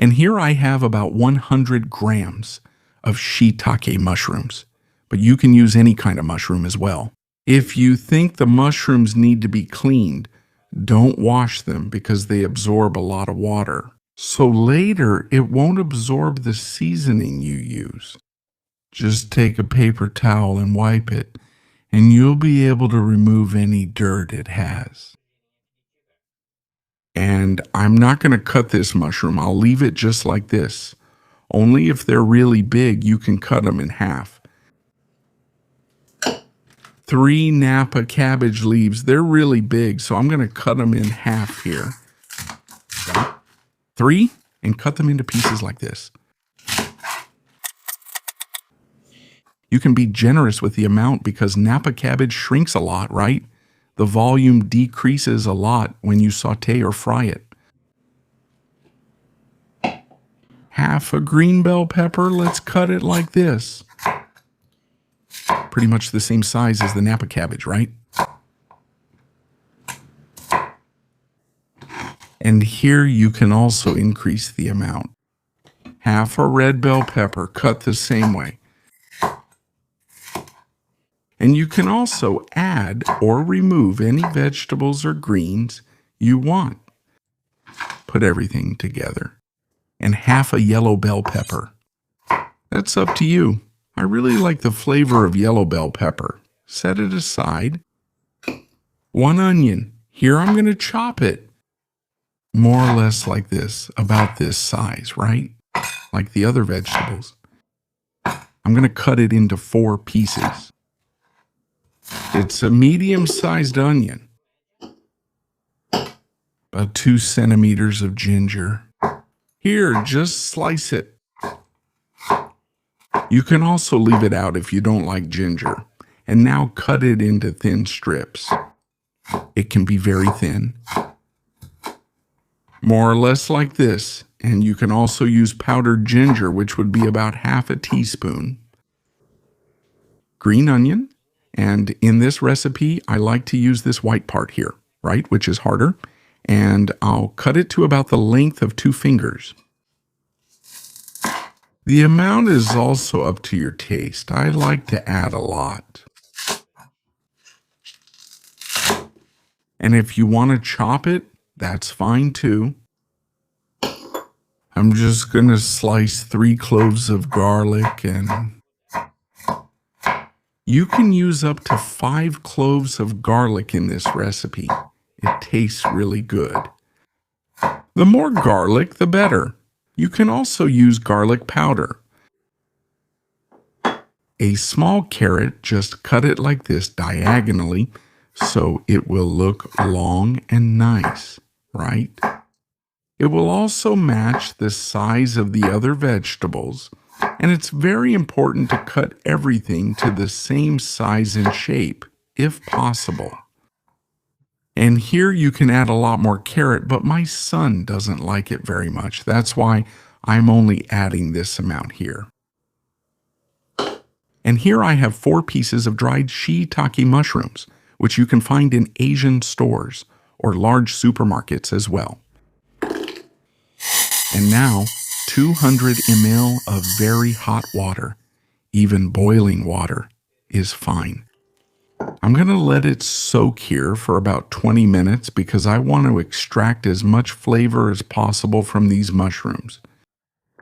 And here I have about 100 grams of shiitake mushrooms, but you can use any kind of mushroom as well. If you think the mushrooms need to be cleaned, don't wash them because they absorb a lot of water. So later, it won't absorb the seasoning you use. Just take a paper towel and wipe it, and you'll be able to remove any dirt it has. And I'm not going to cut this mushroom. I'll leave it just like this. Only if they're really big, you can cut them in half. 3 Napa cabbage leaves, they're really big, so I'm going to cut them in half here. 3, and cut them into pieces like this. You can be generous with the amount because Napa cabbage shrinks a lot, right? The volume decreases a lot when you saute or fry it. Half a green bell pepper, let's cut it like this. Pretty much the same size as the Napa cabbage, right? And here you can also increase the amount. Half a red bell pepper, cut the same way. And you can also add or remove any vegetables or greens you want. Put everything together. And half a yellow bell pepper. That's up to you. I really like the flavor of yellow bell pepper. Set it aside. 1 onion. Here I'm going to chop it. More or less like this, about this size, right? Like the other vegetables. I'm going to cut it into 4 pieces. It's a medium-sized onion. About 2 centimeters of ginger. Here, just slice it. You can also leave it out if you don't like ginger. And now cut it into thin strips. It can be very thin. More or less like this. And you can also use powdered ginger, which would be about half a teaspoon. Green onion. And in this recipe, I like to use this white part here, right, which is harder. And I'll cut it to about the length of 2 fingers. The amount is also up to your taste. I like to add a lot. And if you want to chop it, that's fine too. I'm just going to slice 3 cloves of garlic, and you can use up to 5 cloves of garlic in this recipe. It tastes really good. The more garlic, the better. You can also use garlic powder. A small carrot, just cut it like this diagonally so it will look long and nice, right? It will also match the size of the other vegetables, and it's very important to cut everything to the same size and shape, if possible. And here you can add a lot more carrot, but my son doesn't like it very much. That's why I'm only adding this amount here. And here I have 4 pieces of dried shiitake mushrooms, which you can find in Asian stores or large supermarkets as well. And now, 200 ml of very hot water, even boiling water, is fine. I'm going to let it soak here for about 20 minutes because I want to extract as much flavor as possible from these mushrooms.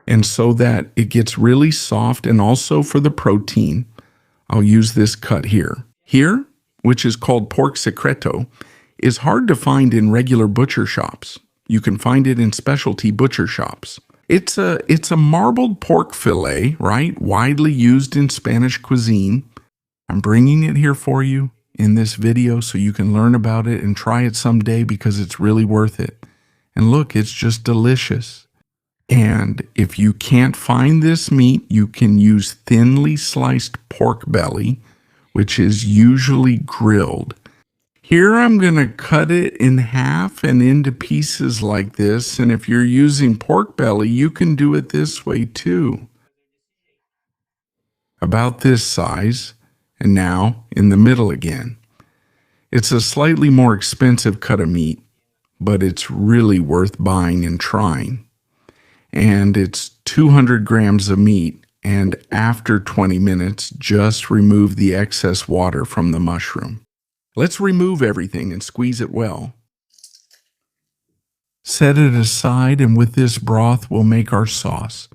And so that it gets really soft, and also for the protein, I'll use this cut here. Here, which is called pork secreto, is hard to find in regular butcher shops. You can find it in specialty butcher shops. It's a marbled pork fillet, right? Widely used in Spanish cuisine. I'm bringing it here for you in this video so you can learn about it and try it someday because it's really worth it. And look, it's just delicious. And if you can't find this meat, you can use thinly sliced pork belly, which is usually grilled. Here I'm going to cut it in half and into pieces like this. And if you're using pork belly, you can do it this way too. About this size. And now in the middle again. It's a slightly more expensive cut of meat, but it's really worth buying and trying. and it's 200 grams of meat. And after 20 minutes, just remove the excess water from the mushroom. Let's remove everything and squeeze it well. Set it aside, and with this broth, we'll make our sauce.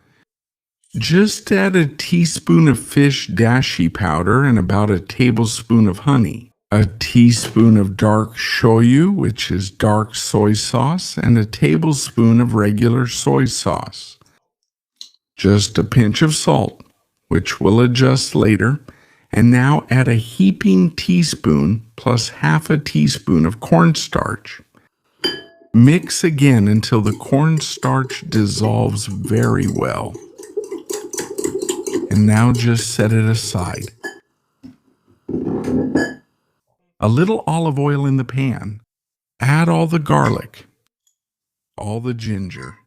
Just add a teaspoon of fish dashi powder and about a tablespoon of honey, a teaspoon of dark shoyu, which is dark soy sauce, and a tablespoon of regular soy sauce. Just a pinch of salt, which we'll adjust later, and now add a heaping teaspoon plus half a teaspoon of cornstarch. Mix again until the cornstarch dissolves very well. And now just set it aside. A little olive oil in the pan. Add all the garlic, all the ginger.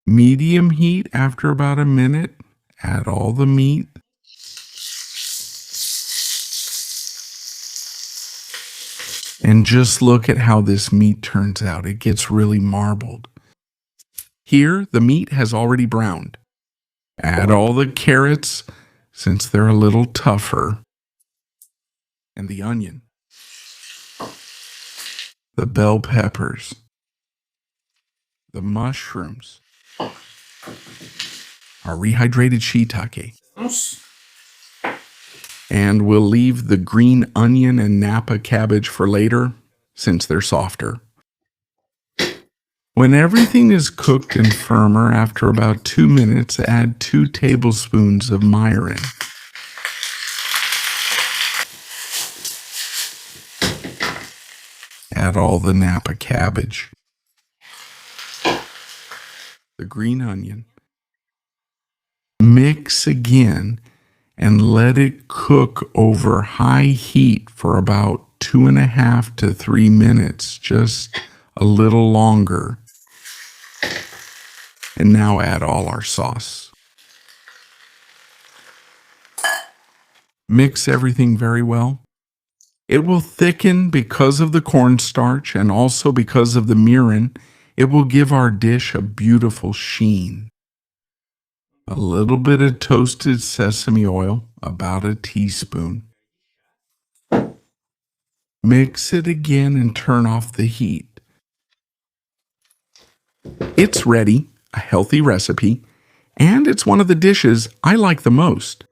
Medium heat after about a minute. Add all the meat. And just look at how this meat turns out. It gets really marbled. Here, the meat has already browned. Add all the carrots, since they're a little tougher, and the onion, the bell peppers, the mushrooms, our rehydrated shiitake, and we'll leave the green onion and Napa cabbage for later, since they're softer. When everything is cooked and firmer, after about 2 minutes, add 2 tablespoons of mirin. Add all the Napa cabbage, the green onion. Mix again and let it cook over high heat for about 2.5 to 3 minutes, just a little longer. And now add all our sauce. Mix everything very well. It will thicken because of the cornstarch and also because of the mirin. It will give our dish a beautiful sheen. A little bit of toasted sesame oil, about a teaspoon. Mix it again and turn off the heat. It's ready, a healthy recipe, and it's one of the dishes I like the most.